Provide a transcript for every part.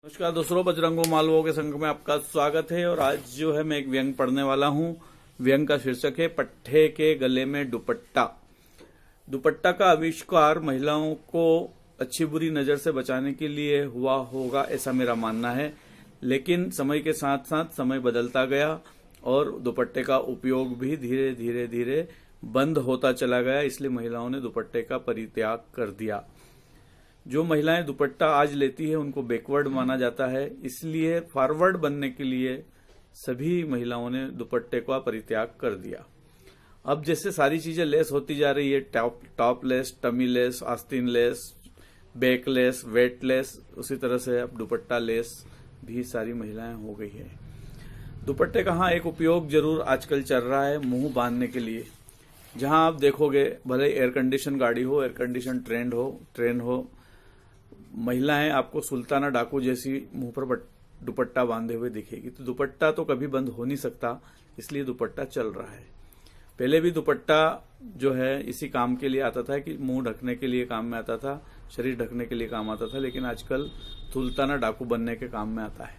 नमस्कार दोस्तों, बजरंगो मालवों के संग में आपका स्वागत है। और आज जो है मैं एक व्यंग पढ़ने वाला हूं। व्यंग का शीर्षक है पट्टे के गले में दुपट्टा। दुपट्टा का आविष्कार महिलाओं को अच्छी बुरी नजर से बचाने के लिए हुआ होगा, ऐसा मेरा मानना है। लेकिन समय के साथ साथ समय बदलता गया और दुपट्टे का उपयोग भी धीरे धीरे धीरे बंद होता चला गया। इसलिए महिलाओं ने दुपट्टे का परित्याग कर दिया। जो महिलाएं दुपट्टा आज लेती है उनको बैकवर्ड माना जाता है, इसलिए फॉरवर्ड बनने के लिए सभी महिलाओं ने दुपट्टे का परित्याग कर दिया। अब जैसे सारी चीजें लेस होती जा रही है, टॉप लेस, टमी लेस, आस्तीन less, back less, weight less, उसी तरह से अब दुपट्टा लेस भी सारी महिलाएं हो गई है। दुपट्टे का हाँ एक उपयोग जरूर आजकल चल रहा है, मुंह बांधने के लिए। जहां आप देखोगे, भले एयर कंडीशन गाड़ी हो, एयर कंडीशन ट्रेन हो, महिलाएं आपको सुल्ताना डाकू जैसी मुंह पर दुपट्टा बांधे हुए दिखेगी। तो दुपट्टा तो कभी बंद हो नहीं सकता, इसलिए दुपट्टा चल रहा है। पहले भी दुपट्टा जो है इसी काम के लिए आता था कि मुंह ढकने के लिए काम में आता था, शरीर ढकने के लिए काम आता था। लेकिन आजकल सुल्ताना डाकू बनने के काम में आता है।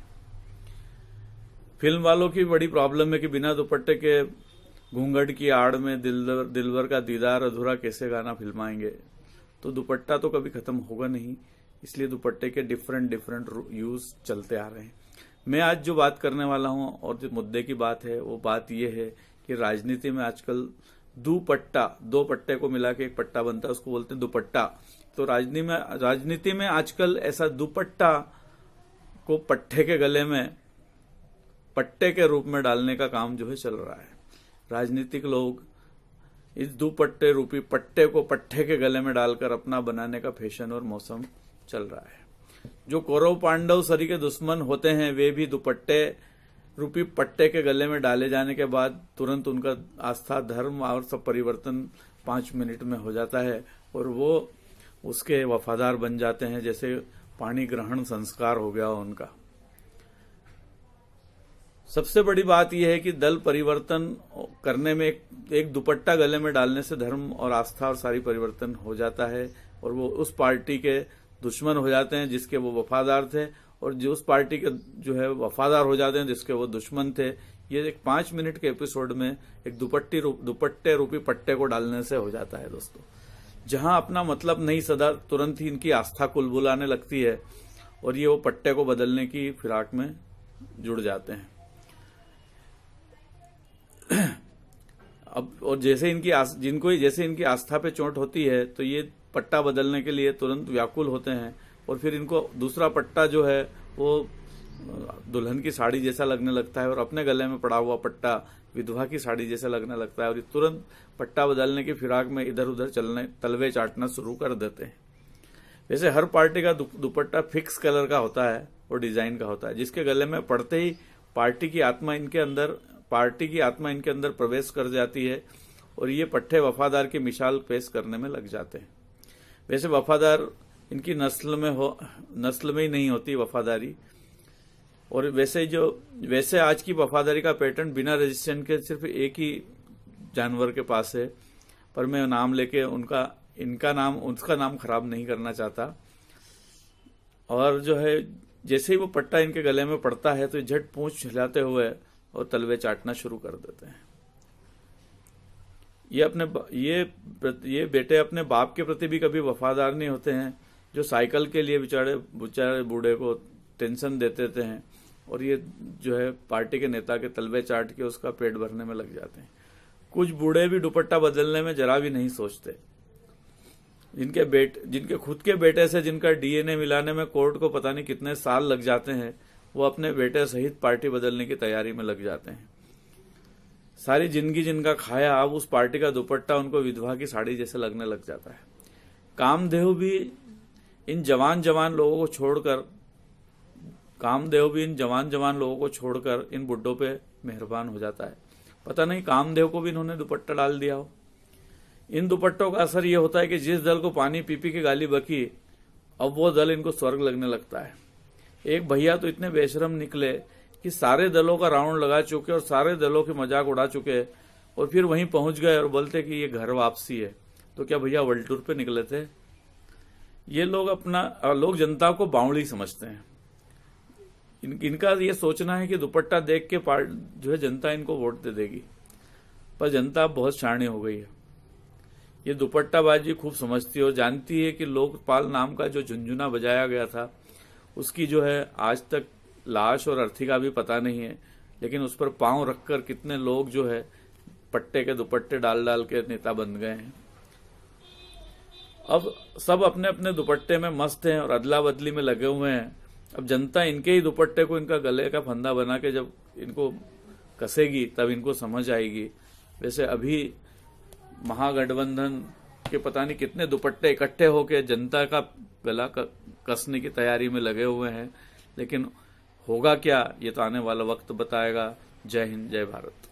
फिल्म वालों की बड़ी प्रॉब्लम है कि बिना दुपट्टे के घूंघट की आड़ में दिलवर का दीदार अधूरा कैसे गाना फिल्माएंगे। तो दुपट्टा तो कभी खत्म होगा नहीं, इसलिए दुपट्टे के डिफरेंट यूज चलते आ रहे हैं। मैं आज जो बात करने वाला हूं और जो मुद्दे की बात है वो बात यह है कि राजनीति में आजकल दो पट्टे को मिला के एक पट्टा बनता है, उसको बोलते हैं दुपट्टा। तो राजनीति में आजकल ऐसा दुपट्टा को पट्टे के गले में पट्टे के रूप में डालने का काम जो है चल रहा है। राजनीतिक लोग इस दुपट्टे रूपी पट्टे को पट्टे के गले में डालकर अपना बनाने का फैशन और मौसम चल रहा है। जो कौरव पांडव सरी के दुश्मन होते हैं वे भी दुपट्टे रूपी पट्टे के गले में डाले जाने के बाद तुरंत उनका आस्था, धर्म और सब परिवर्तन 5 मिनट में हो जाता है और वो उसके वफादार बन जाते हैं, जैसे पाणी ग्रहण संस्कार हो गया उनका। सबसे बड़ी बात यह है कि दल परिवर्तन करने में एक दुपट्टा गले में डालने से धर्म और आस्था और सारी परिवर्तन हो जाता है और वो उस पार्टी के दुश्मन हो जाते हैं जिसके वो वफादार थे, और जो उस पार्टी के जो है वफादार हो जाते हैं जिसके वो दुश्मन थे। ये एक 5 मिनट के एपिसोड में एक दुपट्टे रूपी पट्टे को डालने से हो जाता है दोस्तों। जहां अपना मतलब नहीं सदा, तुरंत ही इनकी आस्था कुलबुलाने लगती है और ये वो पट्टे को बदलने की फिराक में जुड़ जाते हैं। अब और जैसे इनकी आस्था पे चोट होती है तो ये पट्टा बदलने के लिए तुरंत व्याकुल होते हैं और फिर इनको दूसरा पट्टा जो है वो दुल्हन की साड़ी जैसा लगने लगता है और अपने गले में पड़ा हुआ पट्टा विधवा की साड़ी जैसा लगने लगता है और ये तुरंत पट्टा बदलने की फिराक में इधर उधर चलने, तलवे चाटना शुरू कर देते हैं। वैसे हर पार्टी का दुपट्टा फिक्स कलर का होता है और डिजाइन का होता है, जिसके गले में पड़ते ही पार्टी की आत्मा इनके अंदर प्रवेश कर जाती है और ये पट्टे वफादार की मिसाल पेश करने में लग जाते हैं। वैसे वफादार इनकी नस्ल में ही नहीं होती वफादारी। और वैसे आज की वफादारी का पैटर्न बिना रजिस्ट्रेशन के सिर्फ एक ही जानवर के पास है, पर मैं नाम लेके उसका नाम खराब नहीं करना चाहता। और जो है जैसे ही वो पट्टा इनके गले में पड़ता है तो झट पूंछ हिलाते हुए और तलवे चाटना शुरू कर देते हैं। ये बेटे अपने बाप के प्रति भी कभी वफादार नहीं होते हैं, जो साइकिल के लिए बेचारे बूढ़े को टेंशन देते थे हैं और ये जो है पार्टी के नेता के तलवे चाट के उसका पेट भरने में लग जाते हैं। कुछ बूढ़े भी दुपट्टा बदलने में जरा भी नहीं सोचते। जिनके खुद के बेटे से जिनका डीएनए मिलाने में कोर्ट को पता नहीं कितने साल लग जाते हैं, वो अपने बेटे सहित पार्टी बदलने की तैयारी में लग जाते हैं। सारी जिंदगी जिनका खाया, अब उस पार्टी का दुपट्टा उनको विधवा की साड़ी जैसे लगने लग जाता है। कामदेव भी इन जवान लोगों को छोड़कर इन बुड्ढों पे मेहरबान हो जाता है। पता नहीं कामदेव को भी इन्होंने दुपट्टा डाल दिया हो। इन दुपट्टों का असर यह होता है कि जिस दल को पानी पी के गाली बकी, अब वो दल इनको स्वर्ग लगने लगता है। एक भैया तो इतने बेशरम निकले कि सारे दलों का राउंड लगा चुके और सारे दलों के मजाक उड़ा चुके और फिर वहीं पहुंच गए और बोलते कि ये घर वापसी है। तो क्या भैया वर्ल्ड टूर पे निकले थे? ये लोग जनता को बावड़ी समझते हैं। इनका ये सोचना है कि दुपट्टा देख के जो है जनता इनको वोट दे देगी, पर जनता बहुत शाणी हो गई है। ये दुपट्टाबाजी खूब समझती है और जानती है कि लोकपाल नाम का जो झुंझुना बजाया गया था उसकी जो है आज तक लाश और अर्थी का भी पता नहीं है, लेकिन उस पर पांव रखकर कितने लोग जो है पट्टे के दुपट्टे डाल डाल के नेता बन गए हैं। अब सब अपने अपने दुपट्टे में मस्त हैं और अदला बदली में लगे हुए हैं। अब जनता इनके ही दुपट्टे को इनका गले का फंदा बना के जब इनको कसेगी तब इनको समझ आएगी। वैसे अभी महागठबंधन के पता नहीं कितने दुपट्टे इकट्ठे होके जनता का गला कसने की तैयारी में लगे हुए हैं, लेकिन होगा क्या ये तो आने वाला वक्त बताएगा। जय हिंद, जय भारत।